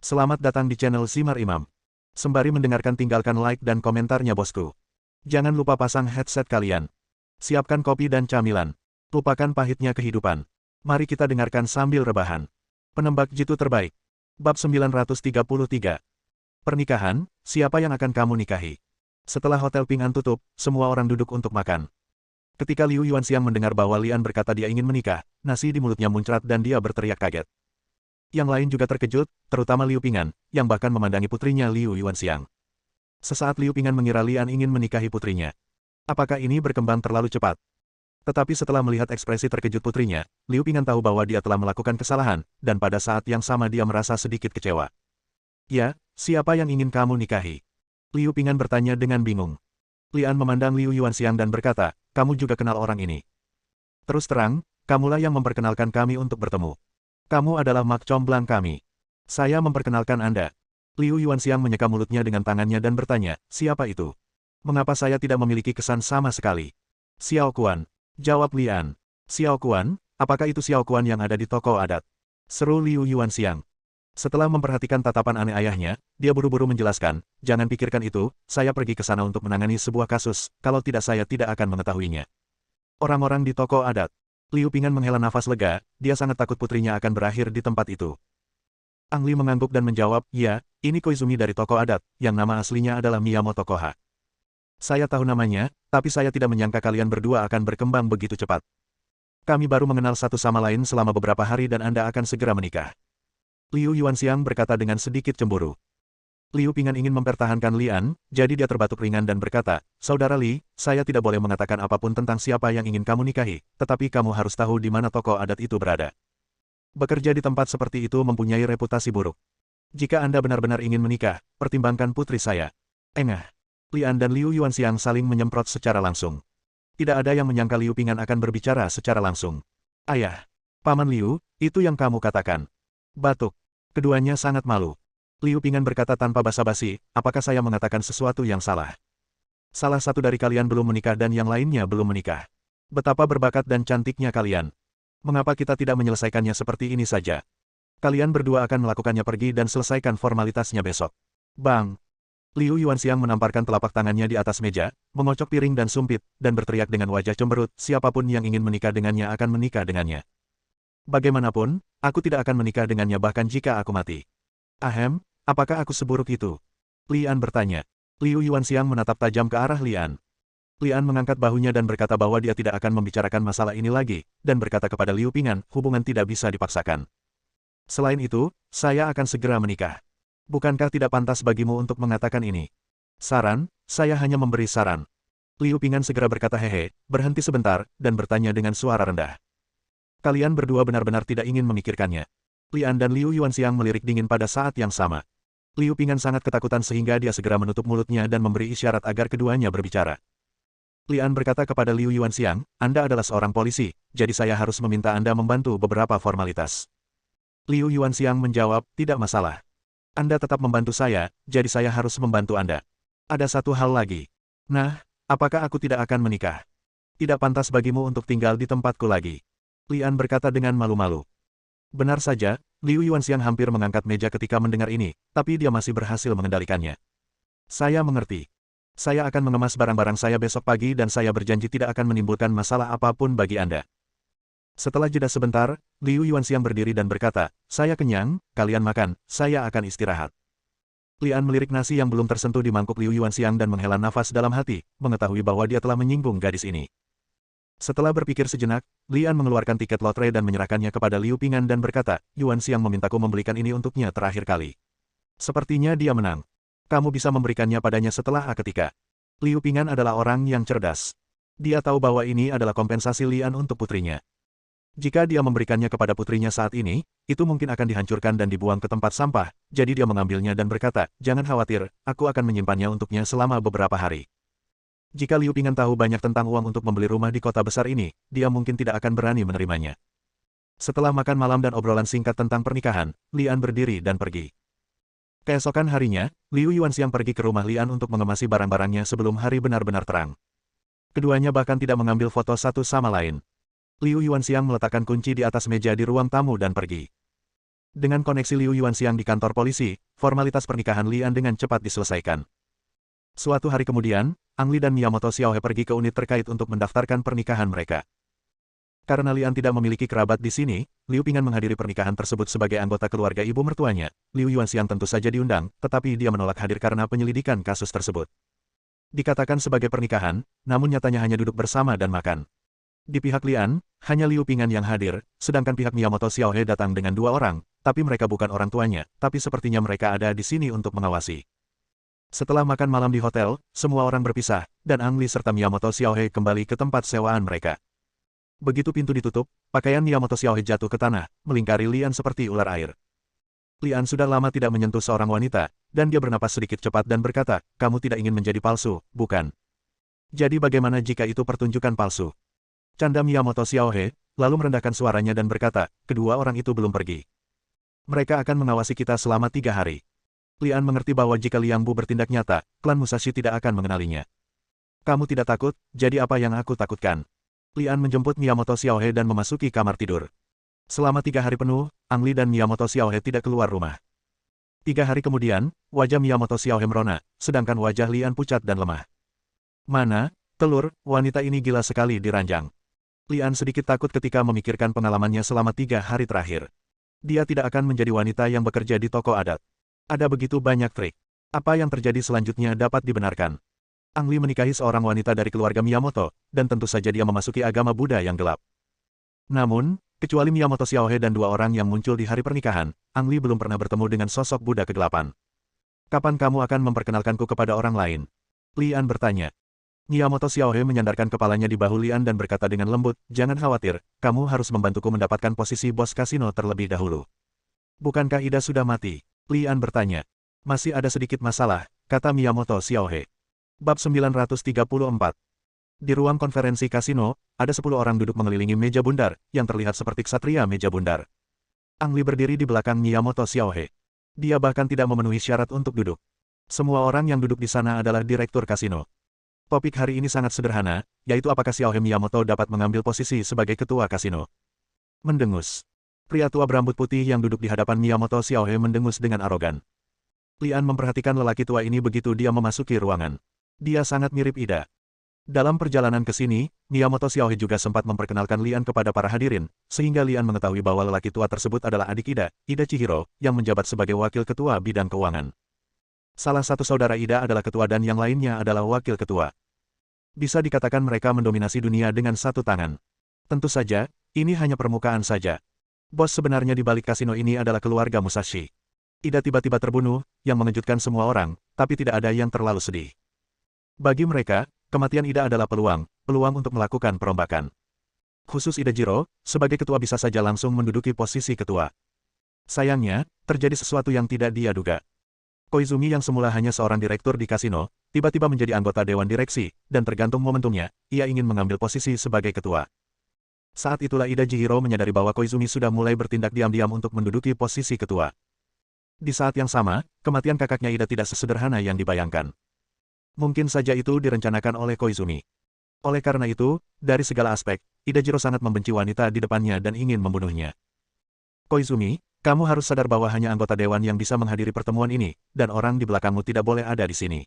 Selamat datang di channel Simar Imam. Sembari mendengarkan tinggalkan like dan komentarnya bosku. Jangan lupa pasang headset kalian. Siapkan kopi dan camilan. Lupakan pahitnya kehidupan. Mari kita dengarkan sambil rebahan. Penembak jitu terbaik. Bab 933. Pernikahan, siapa yang akan kamu nikahi? Setelah Hotel Ping An tutup, semua orang duduk untuk makan. Ketika Liu Yuanxiang mendengar bahwa Lian berkata dia ingin menikah, nasi di mulutnya muncrat dan dia berteriak kaget. Yang lain juga terkejut, terutama Liu Ping'an, yang bahkan memandangi putrinya Liu Yuanxiang. Sesaat Liu Ping'an mengira Lian ingin menikahi putrinya. Apakah ini berkembang terlalu cepat? Tetapi setelah melihat ekspresi terkejut putrinya, Liu Ping'an tahu bahwa dia telah melakukan kesalahan, dan pada saat yang sama dia merasa sedikit kecewa. Ya, siapa yang ingin kamu nikahi? Liu Ping'an bertanya dengan bingung. Lian memandang Liu Yuanxiang dan berkata, kamu juga kenal orang ini. Terus terang, kamulah yang memperkenalkan kami untuk bertemu. Kamu adalah mak comblang kami. Saya memperkenalkan Anda. Liu Yuanxiang menyeka mulutnya dengan tangannya dan bertanya, siapa itu? Mengapa saya tidak memiliki kesan sama sekali? Xiao Kuan. Jawab Lian. Xiao Kuan, apakah itu Xiao Kuan yang ada di toko adat? Seru Liu Yuanxiang. Setelah memperhatikan tatapan aneh ayahnya, dia buru-buru menjelaskan, jangan pikirkan itu, saya pergi ke sana untuk menangani sebuah kasus, kalau tidak saya tidak akan mengetahuinya. Orang-orang di toko adat. Liu Ping'an menghela nafas lega, dia sangat takut putrinya akan berakhir di tempat itu. Ang Li mengangguk dan menjawab, ya, ini Koizumi dari toko adat, yang nama aslinya adalah Miyamoto Koha. Saya tahu namanya, tapi saya tidak menyangka kalian berdua akan berkembang begitu cepat. Kami baru mengenal satu sama lain selama beberapa hari dan Anda akan segera menikah. Liu Yuanxiang berkata dengan sedikit cemburu. Liu Ping'an ingin mempertahankan Lian, jadi dia terbatuk ringan dan berkata, Saudara Li, saya tidak boleh mengatakan apapun tentang siapa yang ingin kamu nikahi, tetapi kamu harus tahu di mana toko adat itu berada. Bekerja di tempat seperti itu mempunyai reputasi buruk. Jika Anda benar-benar ingin menikah, pertimbangkan putri saya. Engah. Lian dan Liu Yuanxiang saling menyemprot secara langsung. Tidak ada yang menyangka Liu Ping'an akan berbicara secara langsung. Ayah. Paman Liu, itu yang kamu katakan. Batuk. Keduanya sangat malu. Liu Ping'an berkata tanpa basa-basi, apakah saya mengatakan sesuatu yang salah? Salah satu dari kalian belum menikah dan yang lainnya belum menikah. Betapa berbakat dan cantiknya kalian. Mengapa kita tidak menyelesaikannya seperti ini saja? Kalian berdua akan melakukannya pergi dan selesaikan formalitasnya besok. Bang! Liu Yuanxiang menamparkan telapak tangannya di atas meja, mengocok piring dan sumpit, dan berteriak dengan wajah cemberut, siapapun yang ingin menikah dengannya akan menikah dengannya. Bagaimanapun, aku tidak akan menikah dengannya bahkan jika aku mati. Ahem, apakah aku seburuk itu? Lian bertanya. Liu Yuanxiang menatap tajam ke arah Lian. Lian mengangkat bahunya dan berkata bahwa dia tidak akan membicarakan masalah ini lagi, dan berkata kepada Liu Ping'an, hubungan tidak bisa dipaksakan. Selain itu, saya akan segera menikah. Bukankah tidak pantas bagimu untuk mengatakan ini? Saran, saya hanya memberi saran. Liu Ping'an segera berkata hehe, berhenti sebentar, dan bertanya dengan suara rendah. Kalian berdua benar-benar tidak ingin memikirkannya. Lian dan Liu Yuanxiang melirik dingin pada saat yang sama. Liu Ping'an sangat ketakutan sehingga dia segera menutup mulutnya dan memberi isyarat agar keduanya berbicara. Lian berkata kepada Liu Yuanxiang, Anda adalah seorang polisi, jadi saya harus meminta Anda membantu beberapa formalitas. Liu Yuanxiang menjawab, tidak masalah. Anda tetap membantu saya, jadi saya harus membantu Anda. Ada satu hal lagi. Nah, apakah aku tidak akan menikah? Tidak pantas bagimu untuk tinggal di tempatku lagi. Lian berkata dengan malu-malu. Benar saja, Liu Yuanxiang hampir mengangkat meja ketika mendengar ini, tapi dia masih berhasil mengendalikannya. Saya mengerti. Saya akan mengemas barang-barang saya besok pagi dan saya berjanji tidak akan menimbulkan masalah apapun bagi Anda. Setelah jeda sebentar, Liu Yuanxiang berdiri dan berkata, saya kenyang, kalian makan, saya akan istirahat. Lian melirik nasi yang belum tersentuh di mangkuk Liu Yuanxiang dan menghela nafas dalam hati, mengetahui bahwa dia telah menyinggung gadis ini. Setelah berpikir sejenak, Lian mengeluarkan tiket lotre dan menyerahkannya kepada Liu Ping'an dan berkata, Yuanxiang memintaku membelikan ini untuknya terakhir kali. Sepertinya dia menang. Kamu bisa memberikannya padanya setelah seketika. Liu Ping'an adalah orang yang cerdas. Dia tahu bahwa ini adalah kompensasi Lian untuk putrinya. Jika dia memberikannya kepada putrinya saat ini, itu mungkin akan dihancurkan dan dibuang ke tempat sampah, jadi dia mengambilnya dan berkata, jangan khawatir, aku akan menyimpannya untuknya selama beberapa hari. Jika Liu Ping'an tahu banyak tentang uang untuk membeli rumah di kota besar ini, dia mungkin tidak akan berani menerimanya. Setelah makan malam dan obrolan singkat tentang pernikahan, Lian berdiri dan pergi. Keesokan harinya, Liu Yuanxiang pergi ke rumah Lian untuk mengemasi barang-barangnya sebelum hari benar-benar terang. Keduanya bahkan tidak mengambil foto satu sama lain. Liu Yuanxiang meletakkan kunci di atas meja di ruang tamu dan pergi. Dengan koneksi Liu Yuanxiang di kantor polisi, formalitas pernikahan Lian dengan cepat diselesaikan. Suatu hari kemudian, Ang Li dan Miyamoto Xiaohe pergi ke unit terkait untuk mendaftarkan pernikahan mereka. Karena Lian tidak memiliki kerabat di sini, Liu Ping'an menghadiri pernikahan tersebut sebagai anggota keluarga ibu mertuanya. Liu Yuanxiang tentu saja diundang, tetapi dia menolak hadir karena penyelidikan kasus tersebut. Dikatakan sebagai pernikahan, namun nyatanya hanya duduk bersama dan makan. Di pihak Lian, hanya Liu Ping'an yang hadir, sedangkan pihak Miyamoto Xiaohe datang dengan 2 orang, tapi mereka bukan orang tuanya, tapi sepertinya mereka ada di sini untuk mengawasi. Setelah makan malam di hotel, semua orang berpisah, dan Ang Li serta Miyamoto Xiaohe kembali ke tempat sewaan mereka. Begitu pintu ditutup, pakaian Miyamoto Xiaohe jatuh ke tanah, melingkari Lian seperti ular air. Lian sudah lama tidak menyentuh seorang wanita, dan dia bernapas sedikit cepat dan berkata, "Kamu tidak ingin menjadi palsu, bukan? Jadi bagaimana jika itu pertunjukan palsu?" Canda Miyamoto Xiaohe, lalu merendahkan suaranya dan berkata, "Kedua orang itu belum pergi. Mereka akan mengawasi kita selama 3 hari. Lian mengerti bahwa jika Liang Bu bertindak nyata, klan Musashi tidak akan mengenalinya. Kamu tidak takut, jadi apa yang aku takutkan?" Lian menjemput Miyamoto Xiaohe dan memasuki kamar tidur. Selama 3 hari penuh, Ang Li dan Miyamoto Xiaohe tidak keluar rumah. 3 hari kemudian, wajah Miyamoto Xiaohe merona, sedangkan wajah Lian pucat dan lemah. "Mana, telur, wanita ini gila sekali diranjang." Lian sedikit takut ketika memikirkan pengalamannya selama 3 hari terakhir. Dia tidak akan menjadi wanita yang bekerja di toko adat. Ada begitu banyak trik. Apa yang terjadi selanjutnya dapat dibenarkan. Ang Li menikahi seorang wanita dari keluarga Miyamoto, dan tentu saja dia memasuki agama Buddha yang gelap. Namun, kecuali Miyamoto Xiaohe dan 2 orang yang muncul di hari pernikahan, Ang Li belum pernah bertemu dengan sosok Buddha kegelapan. "Kapan kamu akan memperkenalkanku kepada orang lain?" Lian bertanya. Miyamoto Xiaohe menyandarkan kepalanya di bahu Lian dan berkata dengan lembut, "Jangan khawatir, kamu harus membantuku mendapatkan posisi bos kasino terlebih dahulu." "Bukankah Ida sudah mati?" Lian bertanya. "Masih ada sedikit masalah," kata Miyamoto Xiaohe. Bab 934. Di ruang konferensi kasino, ada 10 orang duduk mengelilingi meja bundar, yang terlihat seperti ksatria meja bundar. Ang Li berdiri di belakang Miyamoto Xiaohe. Dia bahkan tidak memenuhi syarat untuk duduk. Semua orang yang duduk di sana adalah direktur kasino. Topik hari ini sangat sederhana, yaitu apakah Xiaohe Miyamoto dapat mengambil posisi sebagai ketua kasino. Mendengus. Pria tua berambut putih yang duduk di hadapan Miyamoto Xiaohe mendengus dengan arogan. Lian memperhatikan lelaki tua ini begitu dia memasuki ruangan. Dia sangat mirip Ida. Dalam perjalanan ke sini, Miyamoto Xiaohe juga sempat memperkenalkan Lian kepada para hadirin, sehingga Lian mengetahui bahwa lelaki tua tersebut adalah adik Ida, Ida Chihiro, yang menjabat sebagai wakil ketua bidang keuangan. Salah satu saudara Ida adalah ketua dan yang lainnya adalah wakil ketua. Bisa dikatakan mereka mendominasi dunia dengan satu tangan. Tentu saja, ini hanya permukaan saja. Bos sebenarnya di balik kasino ini adalah keluarga Musashi. Ida tiba-tiba terbunuh, yang mengejutkan semua orang, tapi tidak ada yang terlalu sedih. Bagi mereka, kematian Ida adalah peluang untuk melakukan perombakan. Khusus Ida Jiro, sebagai ketua bisa saja langsung menduduki posisi ketua. Sayangnya, terjadi sesuatu yang tidak dia duga. Koizumi yang semula hanya seorang direktur di kasino, tiba-tiba menjadi anggota dewan direksi, dan tergantung momentumnya, ia ingin mengambil posisi sebagai ketua. Saat itulah Ida Chihiro menyadari bahwa Koizumi sudah mulai bertindak diam-diam untuk menduduki posisi ketua. Di saat yang sama, kematian kakaknya Ida tidak sesederhana yang dibayangkan. Mungkin saja itu direncanakan oleh Koizumi. Oleh karena itu, dari segala aspek, Ida Jiro sangat membenci wanita di depannya dan ingin membunuhnya. "Koizumi, kamu harus sadar bahwa hanya anggota dewan yang bisa menghadiri pertemuan ini, dan orang di belakangmu tidak boleh ada di sini."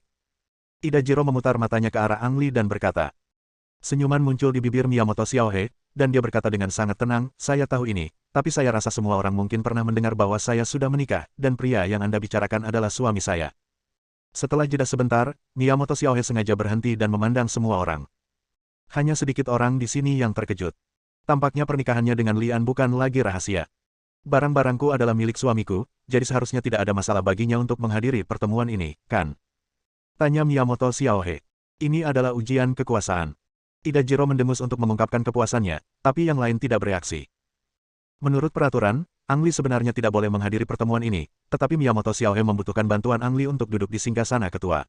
Ida Jiro memutar matanya ke arah Ang Li dan berkata. Senyuman muncul di bibir Miyamoto Xiaohe, dan dia berkata dengan sangat tenang, "Saya tahu ini, tapi saya rasa semua orang mungkin pernah mendengar bahwa saya sudah menikah, dan pria yang Anda bicarakan adalah suami saya." Setelah jeda sebentar, Miyamoto Xiaohe sengaja berhenti dan memandang semua orang. Hanya sedikit orang di sini yang terkejut. Tampaknya pernikahannya dengan Lian bukan lagi rahasia. "Barang-barangku adalah milik suamiku, jadi seharusnya tidak ada masalah baginya untuk menghadiri pertemuan ini, kan?" tanya Miyamoto Xiaohe. Ini adalah ujian kekuasaan. Ida Jiro mendengus untuk mengungkapkan kepuasannya, tapi yang lain tidak bereaksi. Menurut peraturan, Ang Li sebenarnya tidak boleh menghadiri pertemuan ini, tetapi Miyamoto Xiaohe membutuhkan bantuan Ang Li untuk duduk di singgasana ketua.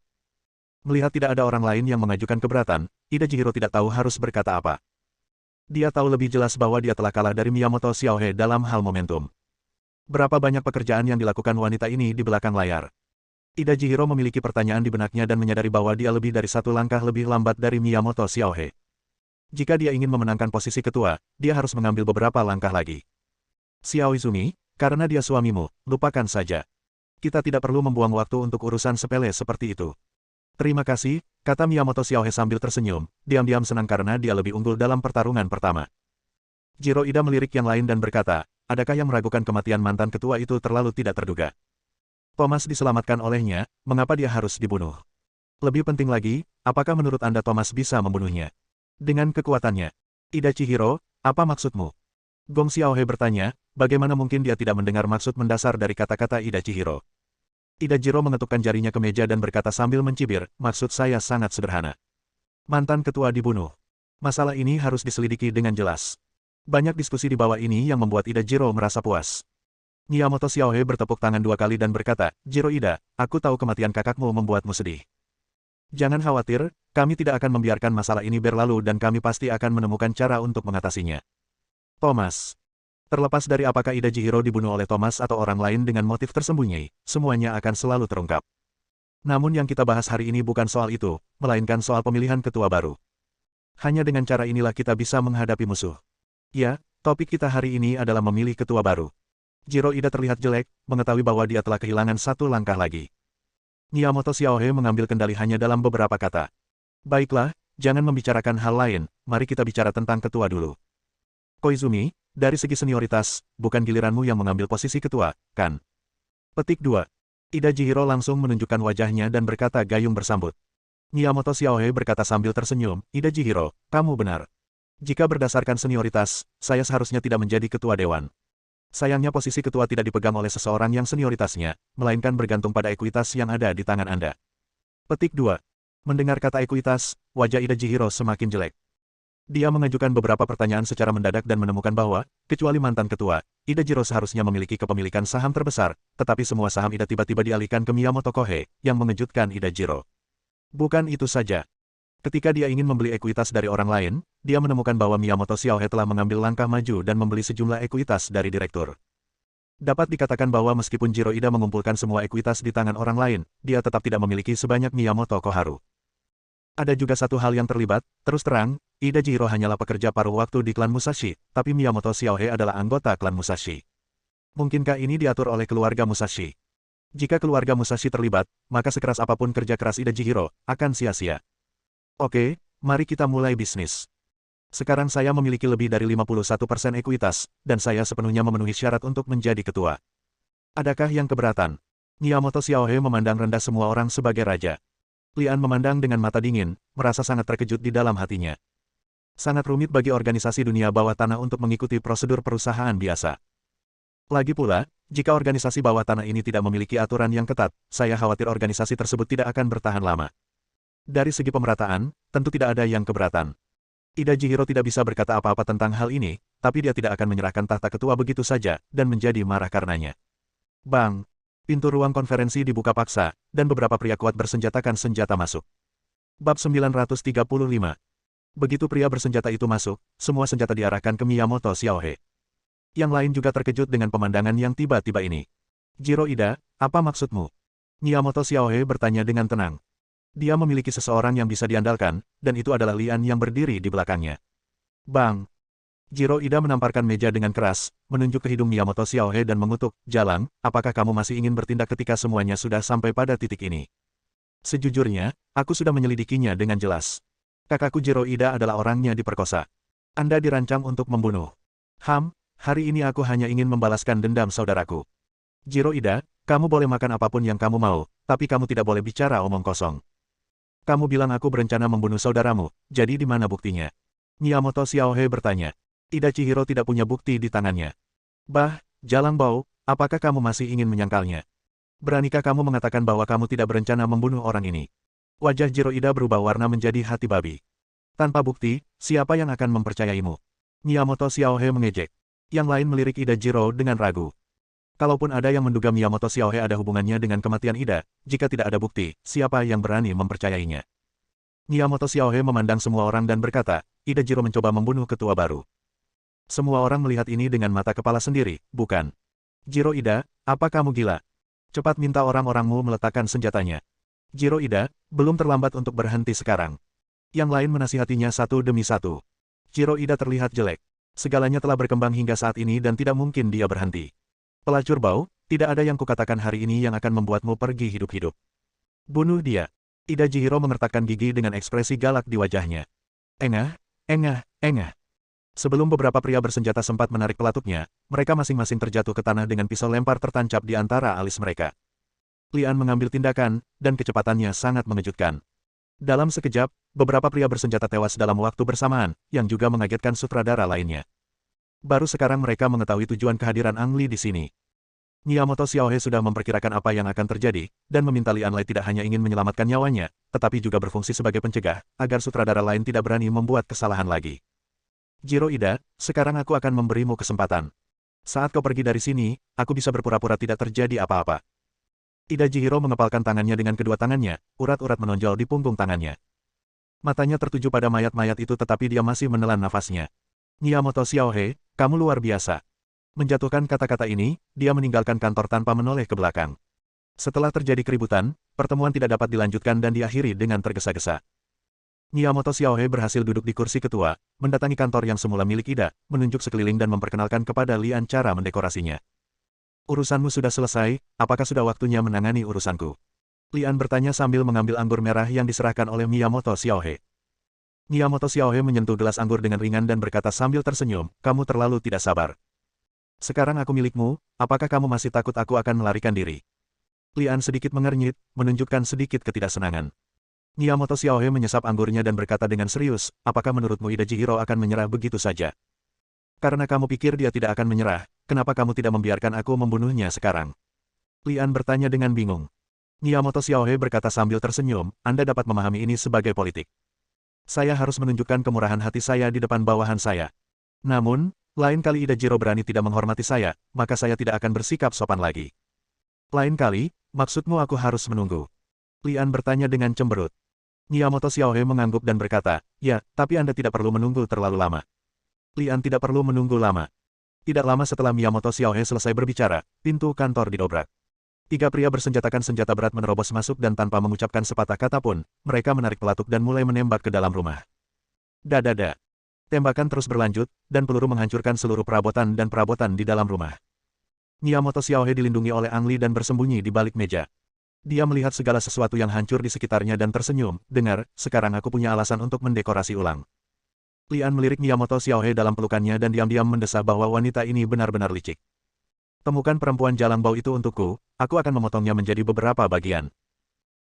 Melihat tidak ada orang lain yang mengajukan keberatan, Ida Chihiro tidak tahu harus berkata apa. Dia tahu lebih jelas bahwa dia telah kalah dari Miyamoto Xiaohe dalam hal momentum. Berapa banyak pekerjaan yang dilakukan wanita ini di belakang layar? Ida Chihiro memiliki pertanyaan di benaknya dan menyadari bahwa dia lebih dari 1 langkah lebih lambat dari Miyamoto Xiaohe. Jika dia ingin memenangkan posisi ketua, dia harus mengambil beberapa langkah lagi. "Xiao Izumi, Karena dia suamimu, lupakan saja. Kita tidak perlu membuang waktu untuk urusan sepele seperti itu. Terima kasih, kata Miyamoto Xiaohe sambil tersenyum, diam-diam senang karena dia lebih unggul dalam pertarungan pertama. Jiro Ida melirik yang lain dan berkata, adakah yang meragukan kematian mantan ketua itu terlalu tidak terduga? Thomas diselamatkan olehnya, mengapa dia harus dibunuh? Lebih penting lagi, apakah menurut Anda Thomas bisa membunuhnya? Dengan kekuatannya. Ida Chihiro, apa maksudmu? Gong Xiaohe bertanya, bagaimana mungkin dia tidak mendengar maksud mendasar dari kata-kata Ida Chihiro? Ida Jiro mengetukkan jarinya ke meja dan berkata sambil mencibir, maksud saya sangat sederhana. Mantan ketua dibunuh. Masalah ini harus diselidiki dengan jelas. Banyak diskusi di bawah ini yang membuat Ida Jiro merasa puas. Miyamoto Xiaohe bertepuk tangan 2 kali dan berkata, Jiro Ida, aku tahu kematian kakakmu membuatmu sedih. Jangan khawatir, kami tidak akan membiarkan masalah ini berlalu dan kami pasti akan menemukan cara untuk mengatasinya. Thomas. Terlepas dari apakah Ida Chihiro dibunuh oleh Thomas atau orang lain dengan motif tersembunyi, semuanya akan selalu terungkap. Namun yang kita bahas hari ini bukan soal itu, melainkan soal pemilihan ketua baru. Hanya dengan cara inilah kita bisa menghadapi musuh. Ya, topik kita hari ini adalah memilih ketua baru. Jiro Ida terlihat jelek, mengetahui bahwa dia telah kehilangan 1 langkah lagi. Miyamoto Xiaohe mengambil kendali hanya dalam beberapa kata. Baiklah, jangan membicarakan hal lain, mari kita bicara tentang ketua dulu. Koizumi, dari segi senioritas, bukan giliranmu yang mengambil posisi ketua, kan? Petik 2. Ida Chihiro langsung menunjukkan wajahnya dan berkata gayung bersambut. Miyamoto Xiaohe berkata sambil tersenyum, Ida Chihiro, kamu benar. Jika berdasarkan senioritas, saya seharusnya tidak menjadi ketua dewan. Sayangnya posisi ketua tidak dipegang oleh seseorang yang senioritasnya, melainkan bergantung pada ekuitas yang ada di tangan Anda. Petik 2. Mendengar kata ekuitas, wajah Ida Chihiro semakin jelek. Dia mengajukan beberapa pertanyaan secara mendadak dan menemukan bahwa, kecuali mantan ketua, Ida Chihiro seharusnya memiliki kepemilikan saham terbesar, tetapi semua saham Ida tiba-tiba dialihkan ke Miyamoto Kohe, yang mengejutkan Ida Chihiro. Bukan itu saja. Ketika dia ingin membeli ekuitas dari orang lain, dia menemukan bahwa Miyamoto Xiaohe telah mengambil langkah maju dan membeli sejumlah ekuitas dari direktur. Dapat dikatakan bahwa meskipun Jiro Ida mengumpulkan semua ekuitas di tangan orang lain, dia tetap tidak memiliki sebanyak Miyamoto Koharu. Ada juga satu hal yang terlibat, terus terang, Ida Chihiro hanyalah pekerja paruh waktu di klan Musashi, tapi Miyamoto Xiaohe adalah anggota klan Musashi. Mungkinkah ini diatur oleh keluarga Musashi? Jika keluarga Musashi terlibat, maka sekeras apapun kerja keras Ida Chihiro, akan sia-sia. Oke, mari kita mulai bisnis. Sekarang saya memiliki lebih dari 51% ekuitas, dan saya sepenuhnya memenuhi syarat untuk menjadi ketua. Adakah yang keberatan? Miyamoto Xiaohe memandang rendah semua orang sebagai raja. Lian memandang dengan mata dingin, merasa sangat terkejut di dalam hatinya. Sangat rumit bagi organisasi dunia bawah tanah untuk mengikuti prosedur perusahaan biasa. Lagi pula, jika organisasi bawah tanah ini tidak memiliki aturan yang ketat, saya khawatir organisasi tersebut tidak akan bertahan lama. Dari segi pemerataan, tentu tidak ada yang keberatan. Ida Chihiro tidak bisa berkata apa-apa tentang hal ini, tapi dia tidak akan menyerahkan tahta ketua begitu saja, dan menjadi marah karenanya. Bang! Pintu ruang konferensi dibuka paksa, dan beberapa pria kuat bersenjatakan senjata masuk. Bab 935. Begitu pria bersenjata itu masuk, semua senjata diarahkan ke Miyamoto Xiaohe. Yang lain juga terkejut dengan pemandangan yang tiba-tiba ini. Jiro Ida, apa maksudmu? Miyamoto Xiaohe bertanya dengan tenang. Dia memiliki seseorang yang bisa diandalkan, dan itu adalah Lian yang berdiri di belakangnya. Bang! Jiro Ida menamparkan meja dengan keras, menunjuk ke hidung Miyamoto Xiaohe dan mengutuk, Jalang, apakah kamu masih ingin bertindak ketika semuanya sudah sampai pada titik ini? Sejujurnya, aku sudah menyelidikinya dengan jelas. Kakakku Jiro Ida adalah orangnya diperkosa. Anda dirancang untuk membunuh. Hari ini aku hanya ingin membalaskan dendam saudaraku. Jiro Ida, kamu boleh makan apapun yang kamu mau, tapi kamu tidak boleh bicara omong kosong. Kamu bilang aku berencana membunuh saudaramu, jadi di mana buktinya? Miyamoto Xiaohe bertanya. Ida Chihiro tidak punya bukti di tangannya. Jalang Bau, apakah kamu masih ingin menyangkalnya? Beranikah kamu mengatakan bahwa kamu tidak berencana membunuh orang ini? Wajah Jiro Ida berubah warna menjadi hati babi. Tanpa bukti, siapa yang akan mempercayaimu? Miyamoto Xiaohe mengejek. Yang lain melirik Ida Jiro dengan ragu. Kalaupun ada yang menduga Miyamoto Xiaohe ada hubungannya dengan kematian Ida, jika tidak ada bukti, siapa yang berani mempercayainya? Miyamoto Xiaohe memandang semua orang dan berkata, Ida Jiro mencoba membunuh ketua baru. Semua orang melihat ini dengan mata kepala sendiri, bukan? Jiro Ida, apa kamu gila? Cepat minta orang-orangmu meletakkan senjatanya. Jiro Ida, belum terlambat untuk berhenti sekarang. Yang lain menasihatinya satu demi satu. Jiro Ida terlihat jelek. Segalanya telah berkembang hingga saat ini dan tidak mungkin dia berhenti. Pelacur bau, tidak ada yang kukatakan hari ini yang akan membuatmu pergi hidup-hidup. Bunuh dia. Ida Chihiro mengertakkan gigi dengan ekspresi galak di wajahnya. Engah, engah, engah. Sebelum beberapa pria bersenjata sempat menarik pelatuknya, mereka masing-masing terjatuh ke tanah dengan pisau lempar tertancap di antara alis mereka. Lian mengambil tindakan, dan kecepatannya sangat mengejutkan. Dalam sekejap, beberapa pria bersenjata tewas dalam waktu bersamaan, yang juga mengagetkan sutradara lainnya. Baru sekarang mereka mengetahui tujuan kehadiran Ang Li di sini. Miyamoto Xiaohe sudah memperkirakan apa yang akan terjadi, dan meminta Lian Lai tidak hanya ingin menyelamatkan nyawanya, tetapi juga berfungsi sebagai pencegah, agar sutradara lain tidak berani membuat kesalahan lagi. Jiro Ida, sekarang aku akan memberimu kesempatan. Saat kau pergi dari sini, aku bisa berpura-pura tidak terjadi apa-apa. Ida Chihiro mengepalkan tangannya dengan kedua tangannya, urat-urat menonjol di punggung tangannya. Matanya tertuju pada mayat-mayat itu tetapi dia masih menelan nafasnya. Miyamoto Xiaohe, kamu luar biasa. Menjatuhkan kata-kata ini, dia meninggalkan kantor tanpa menoleh ke belakang. Setelah terjadi keributan, pertemuan tidak dapat dilanjutkan dan diakhiri dengan tergesa-gesa. Miyamoto Xiaohe berhasil duduk di kursi ketua, mendatangi kantor yang semula milik Ida, menunjuk sekeliling dan memperkenalkan kepada Lian cara mendekorasinya. Urusanmu sudah selesai, apakah sudah waktunya menangani urusanku? Lian bertanya sambil mengambil anggur merah yang diserahkan oleh Miyamoto Xiaohe. Miyamoto Xiaohe menyentuh gelas anggur dengan ringan dan berkata sambil tersenyum, kamu terlalu tidak sabar. Sekarang aku milikmu, apakah kamu masih takut aku akan melarikan diri? Lian sedikit mengernyit, menunjukkan sedikit ketidaksenangan. Miyamoto Xiaohe menyesap anggurnya dan berkata dengan serius, apakah menurutmu Ida Chihiro akan menyerah begitu saja? Karena kamu pikir dia tidak akan menyerah, kenapa kamu tidak membiarkan aku membunuhnya sekarang? Lian bertanya dengan bingung. Miyamoto Xiaohe berkata sambil tersenyum, Anda dapat memahami ini sebagai politik. Saya harus menunjukkan kemurahan hati saya di depan bawahan saya. Namun, lain kali Ida Chihiro berani tidak menghormati saya, maka saya tidak akan bersikap sopan lagi. Lain kali, maksudmu aku harus menunggu? Lian bertanya dengan cemberut. Miyamoto Xiaohe mengangguk dan berkata, ya, tapi Anda tidak perlu menunggu terlalu lama. Lian tidak perlu menunggu lama. Tidak lama setelah Miyamoto Xiaohe selesai berbicara, pintu kantor didobrak. 3 pria bersenjatakan senjata berat menerobos masuk dan tanpa mengucapkan sepatah kata pun, mereka menarik pelatuk dan mulai menembak ke dalam rumah. Dadada. Tembakan terus berlanjut, dan peluru menghancurkan seluruh perabotan dan perabotan di dalam rumah. Miyamoto Xiaohe dilindungi oleh Ang Li dan bersembunyi di balik meja. Dia melihat segala sesuatu yang hancur di sekitarnya dan tersenyum, dengar, sekarang aku punya alasan untuk mendekorasi ulang. Lian melirik Miyamoto Xiaohe dalam pelukannya dan diam-diam mendesah bahwa wanita ini benar-benar licik. Temukan perempuan jalang bau itu untukku, aku akan memotongnya menjadi beberapa bagian.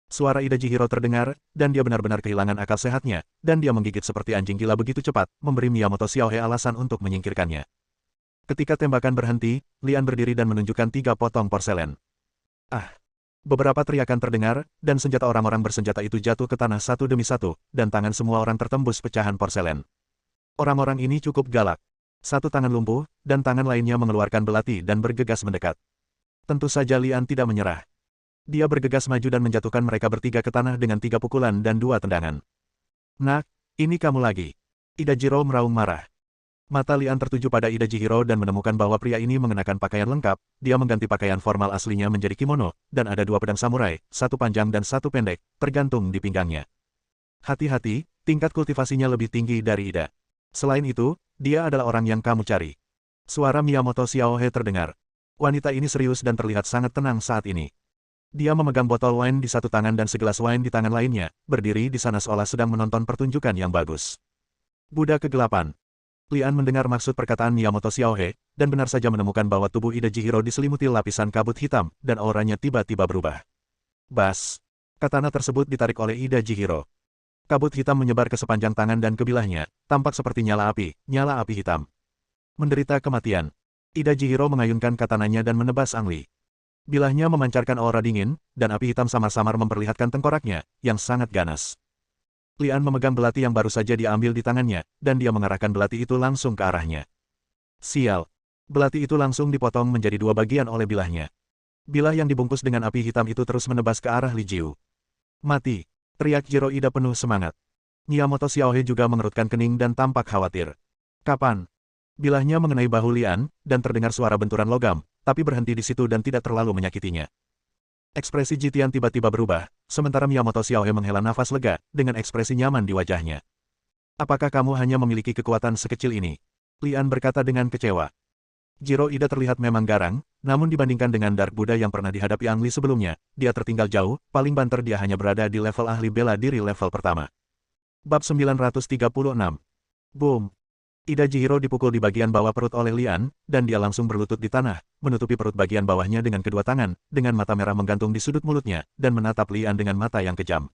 Suara Ida Chihiro terdengar, dan dia benar-benar kehilangan akal sehatnya, dan dia menggigit seperti anjing gila begitu cepat, memberi Miyamoto Xiaohe alasan untuk menyingkirkannya. Ketika tembakan berhenti, Lian berdiri dan menunjukkan 3 potong porselen. Ah! Beberapa teriakan terdengar, dan senjata orang-orang bersenjata itu jatuh ke tanah satu demi satu, dan tangan semua orang tertembus pecahan porselen. Orang-orang ini cukup galak. Satu tangan lumpuh, dan tangan lainnya mengeluarkan belati dan bergegas mendekat. Tentu saja Lian tidak menyerah. Dia bergegas maju dan menjatuhkan mereka bertiga ke tanah dengan 3 pukulan dan 2 tendangan. Nak, ini kamu lagi. Ida Chihiro meraung marah. Mata Lian tertuju pada Ida Chihiro dan menemukan bahwa pria ini mengenakan pakaian lengkap, dia mengganti pakaian formal aslinya menjadi kimono, dan ada 2 pedang samurai, 1 panjang dan 1 pendek, tergantung di pinggangnya. Hati-hati, tingkat kultivasinya lebih tinggi dari Ida. Selain itu, dia adalah orang yang kamu cari. Suara Miyamoto Xiaohe terdengar. Wanita ini serius dan terlihat sangat tenang saat ini. Dia memegang botol wine di satu tangan dan segelas wine di tangan lainnya, berdiri di sana seolah sedang menonton pertunjukan yang bagus. Budak kegelapan. Lian mendengar maksud perkataan Miyamoto Xiaohe, dan benar saja menemukan bahwa tubuh Ida Chihiro diselimuti lapisan kabut hitam, dan auranya tiba-tiba berubah. Bas! Katana tersebut ditarik oleh Ida Chihiro. Kabut hitam menyebar ke sepanjang tangan dan kebilahnya, tampak seperti nyala api hitam. Menderita kematian. Ida Chihiro mengayunkan katananya dan menebas Ang Li. Bilahnya memancarkan aura dingin, dan api hitam samar-samar memperlihatkan tengkoraknya, yang sangat ganas. Lian memegang belati yang baru saja diambil di tangannya, dan dia mengarahkan belati itu langsung ke arahnya. Sial! Belati itu langsung dipotong menjadi 2 bagian oleh bilahnya. Bilah yang dibungkus dengan api hitam itu terus menebas ke arah Li Jiu. Mati! Teriak Jiro Ida penuh semangat. Miyamoto Xiaohe juga mengerutkan kening dan tampak khawatir. Kapan? Bilahnya mengenai bahu Lian, dan terdengar suara benturan logam, tapi berhenti di situ dan tidak terlalu menyakitinya. Ekspresi Jitian tiba-tiba berubah, sementara Miyamoto Xiaohe menghela nafas lega, dengan ekspresi nyaman di wajahnya. Apakah kamu hanya memiliki kekuatan sekecil ini? Lian berkata dengan kecewa. Jiro Ida terlihat memang garang, Namun dibandingkan dengan Dark Buddha yang pernah dihadapi Ang Lee sebelumnya, dia tertinggal jauh, paling banter dia hanya berada di level ahli bela diri level pertama. Bab 936. Boom! Ida Chihiro dipukul di bagian bawah perut oleh Lian, dan dia langsung berlutut di tanah, menutupi perut bagian bawahnya dengan kedua tangan, dengan mata merah menggantung di sudut mulutnya, dan menatap Lian dengan mata yang kejam.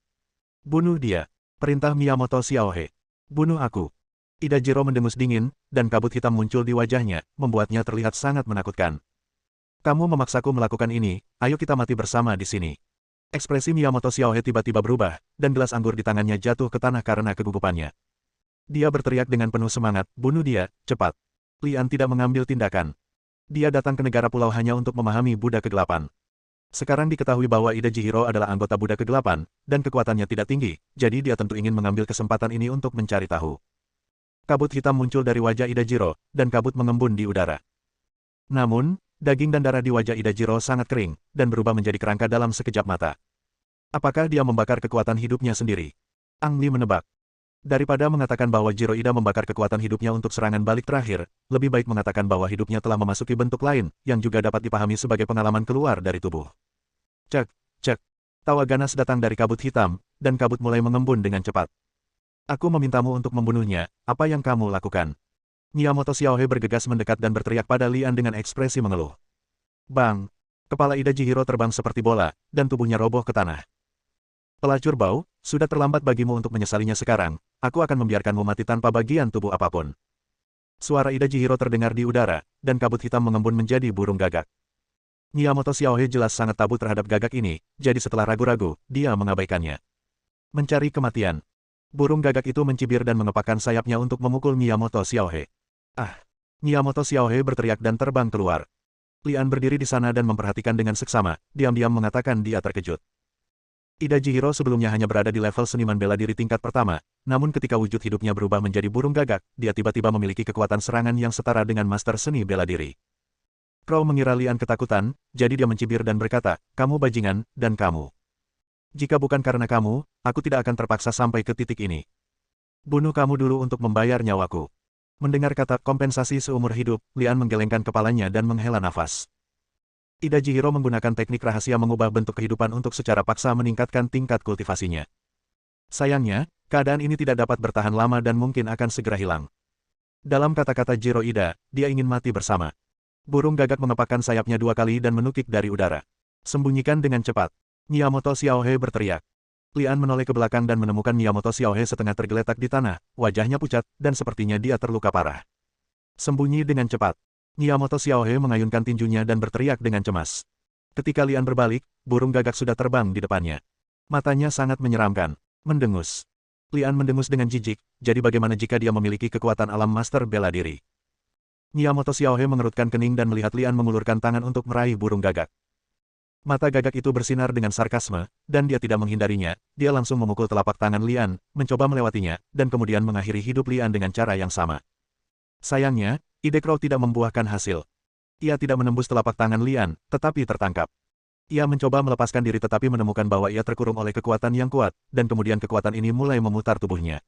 Bunuh dia! Perintah Miyamoto Xiaohe. Bunuh aku! Ida Chihiro mendengus dingin, dan kabut hitam muncul di wajahnya, membuatnya terlihat sangat menakutkan. Kamu memaksaku melakukan ini, ayo kita mati bersama di sini. Ekspresi Miyamoto Xiaohe tiba-tiba berubah, dan gelas anggur di tangannya jatuh ke tanah karena kegugupannya. Dia berteriak dengan penuh semangat, bunuh dia, cepat. Lian tidak mengambil tindakan. Dia datang ke negara pulau hanya untuk memahami Buddha Kegelapan. Sekarang diketahui bahwa Ida Chihiro adalah anggota Buddha Kegelapan, dan kekuatannya tidak tinggi, jadi dia tentu ingin mengambil kesempatan ini untuk mencari tahu. Kabut hitam muncul dari wajah Ida Chihiro, dan kabut mengembun di udara. Namun, daging dan darah di wajah Ida Chihiro sangat kering, dan berubah menjadi kerangka dalam sekejap mata. Apakah dia membakar kekuatan hidupnya sendiri? Ang Lee menebak. Daripada mengatakan bahwa Jiro Ida membakar kekuatan hidupnya untuk serangan balik terakhir, lebih baik mengatakan bahwa hidupnya telah memasuki bentuk lain, yang juga dapat dipahami sebagai pengalaman keluar dari tubuh. Cek, cek. Tawa ganas datang dari kabut hitam, dan kabut mulai mengembun dengan cepat. Aku memintamu untuk membunuhnya, apa yang kamu lakukan? Miyamoto Xiaohe bergegas mendekat dan berteriak pada Lian dengan ekspresi mengeluh. Bang! Kepala Ida Chihiro terbang seperti bola, dan tubuhnya roboh ke tanah. Pelacur bau, sudah terlambat bagimu untuk menyesalinya sekarang, aku akan membiarkanmu mati tanpa bagian tubuh apapun. Suara Ida Chihiro terdengar di udara, dan kabut hitam mengembun menjadi burung gagak. Miyamoto Xiaohe jelas sangat tabu terhadap gagak ini, jadi setelah ragu-ragu, dia mengabaikannya. Mencari kematian. Burung gagak itu mencibir dan mengepakkan sayapnya untuk memukul Miyamoto Xiaohe. Ah! Miyamoto Xiaohe berteriak dan terbang keluar. Lian berdiri di sana dan memperhatikan dengan seksama, diam-diam mengatakan dia terkejut. Ida Chihiro sebelumnya hanya berada di level seniman bela diri tingkat pertama, namun ketika wujud hidupnya berubah menjadi burung gagak, dia tiba-tiba memiliki kekuatan serangan yang setara dengan master seni bela diri. Crow mengira Lian ketakutan, jadi dia mencibir dan berkata, kamu bajingan, dan kamu. Jika bukan karena kamu, aku tidak akan terpaksa sampai ke titik ini. Bunuh kamu dulu untuk membayar nyawaku. Mendengar kata kompensasi seumur hidup, Lian menggelengkan kepalanya dan menghela nafas. Ida Chihiro menggunakan teknik rahasia mengubah bentuk kehidupan untuk secara paksa meningkatkan tingkat kultivasinya. Sayangnya, keadaan ini tidak dapat bertahan lama dan mungkin akan segera hilang. Dalam kata-kata Jiro Ida, dia ingin mati bersama. Burung gagak mengepakkan sayapnya 2 kali dan menukik dari udara. Sembunyikan dengan cepat. Miyamoto Xiaohe berteriak. Lian menoleh ke belakang dan menemukan Miyamoto Xiaohe setengah tergeletak di tanah, wajahnya pucat, dan sepertinya dia terluka parah. Sembunyi dengan cepat. Miyamoto Xiaohe mengayunkan tinjunya dan berteriak dengan cemas. Ketika Lian berbalik, burung gagak sudah terbang di depannya. Matanya sangat menyeramkan. Mendengus. Lian mendengus dengan jijik, jadi bagaimana jika dia memiliki kekuatan alam master bela diri? Miyamoto Xiaohe mengerutkan kening dan melihat Lian mengulurkan tangan untuk meraih burung gagak. Mata gagak itu bersinar dengan sarkasme, dan dia tidak menghindarinya, dia langsung memukul telapak tangan Lian, mencoba melewatinya, dan kemudian mengakhiri hidup Lian dengan cara yang sama. Sayangnya, ide Crow tidak membuahkan hasil. Ia tidak menembus telapak tangan Lian, tetapi tertangkap. Ia mencoba melepaskan diri tetapi menemukan bahwa ia terkurung oleh kekuatan yang kuat, dan kemudian kekuatan ini mulai memutar tubuhnya.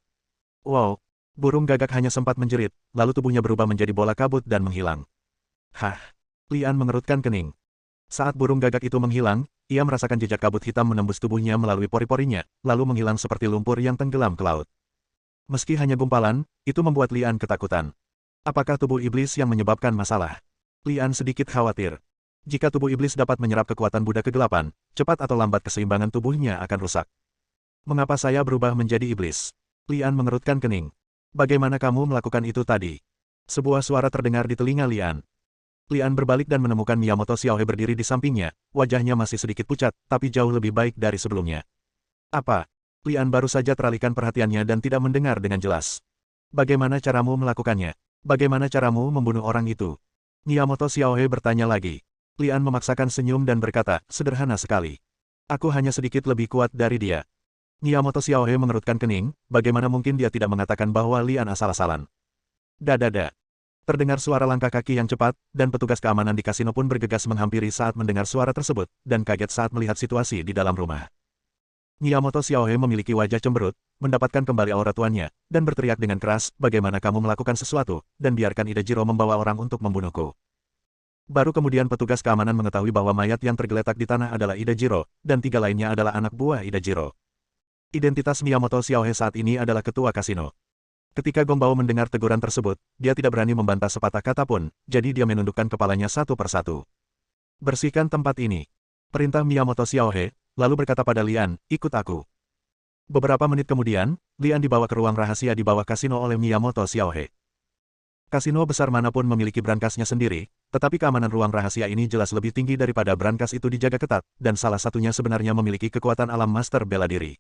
Wow! Burung gagak hanya sempat menjerit, lalu tubuhnya berubah menjadi bola kabut dan menghilang. Hah! Lian mengerutkan kening. Saat burung gagak itu menghilang, ia merasakan jejak kabut hitam menembus tubuhnya melalui pori-porinya, lalu menghilang seperti lumpur yang tenggelam ke laut. Meski hanya gumpalan, itu membuat Lian ketakutan. Apakah tubuh iblis yang menyebabkan masalah? Lian sedikit khawatir. Jika tubuh iblis dapat menyerap kekuatan Buddha Kegelapan, cepat atau lambat keseimbangan tubuhnya akan rusak. Mengapa saya berubah menjadi iblis? Lian mengerutkan kening. Bagaimana kamu melakukan itu tadi? Sebuah suara terdengar di telinga Lian. Lian berbalik dan menemukan Miyamoto Xiaohe berdiri di sampingnya, wajahnya masih sedikit pucat, tapi jauh lebih baik dari sebelumnya. Apa? Lian baru saja teralihkan perhatiannya dan tidak mendengar dengan jelas. Bagaimana caramu melakukannya? Bagaimana caramu membunuh orang itu? Miyamoto Xiaohe bertanya lagi. Lian memaksakan senyum dan berkata, sederhana sekali. Aku hanya sedikit lebih kuat dari dia. Miyamoto Xiaohe mengerutkan kening, bagaimana mungkin dia tidak mengatakan bahwa Lian asal-asalan. Dadada. Terdengar suara langkah kaki yang cepat, dan petugas keamanan di kasino pun bergegas menghampiri saat mendengar suara tersebut, dan kaget saat melihat situasi di dalam rumah. Miyamoto Xiaohe memiliki wajah cemberut, mendapatkan kembali aura tuannya, dan berteriak dengan keras, bagaimana kamu melakukan sesuatu, dan biarkan Ida Jiro membawa orang untuk membunuhku. Baru kemudian petugas keamanan mengetahui bahwa mayat yang tergeletak di tanah adalah Idajiro, dan 3 lainnya adalah anak buah Idajiro. Identitas Miyamoto Xiaohe saat ini adalah ketua kasino. Ketika Gongbao mendengar teguran tersebut, dia tidak berani membantah sepatah kata pun, jadi dia menundukkan kepalanya satu persatu. Bersihkan tempat ini. Perintah Miyamoto Xiaohe, lalu berkata pada Lian, ikut aku. Beberapa menit kemudian, Lian dibawa ke ruang rahasia di bawah kasino oleh Miyamoto Xiaohe. Kasino besar manapun memiliki brankasnya sendiri, tetapi keamanan ruang rahasia ini jelas lebih tinggi daripada brankas itu dijaga ketat, dan salah satunya sebenarnya memiliki kekuatan alam master bela diri.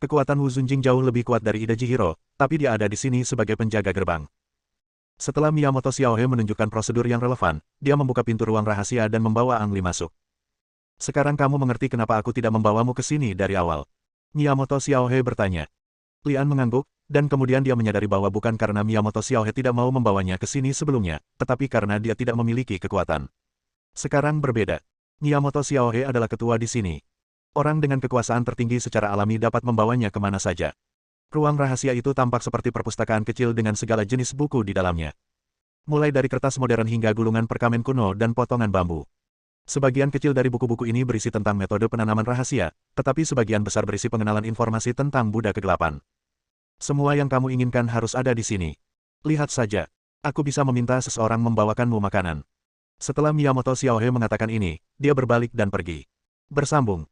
Kekuatan Wu Zunjing jauh lebih kuat dari Idajihiro, tapi dia ada di sini sebagai penjaga gerbang. Setelah Miyamoto Xiaohe menunjukkan prosedur yang relevan, dia membuka pintu ruang rahasia dan membawa Ang Li masuk. Sekarang kamu mengerti kenapa aku tidak membawamu ke sini dari awal. Miyamoto Xiaohe bertanya. Lian mengangguk, dan kemudian dia menyadari bahwa bukan karena Miyamoto Xiaohe tidak mau membawanya ke sini sebelumnya, tetapi karena dia tidak memiliki kekuatan. Sekarang berbeda. Miyamoto Xiaohe adalah ketua di sini. Orang dengan kekuasaan tertinggi secara alami dapat membawanya kemana saja. Ruang rahasia itu tampak seperti perpustakaan kecil dengan segala jenis buku di dalamnya. Mulai dari kertas modern hingga gulungan perkamen kuno dan potongan bambu. Sebagian kecil dari buku-buku ini berisi tentang metode penanaman rahasia, tetapi sebagian besar berisi pengenalan informasi tentang Buddha kegelapan. Semua yang kamu inginkan harus ada di sini. Lihat saja. Aku bisa meminta seseorang membawakanmu makanan. Setelah Miyamoto Xiaohe mengatakan ini, dia berbalik dan pergi. Bersambung.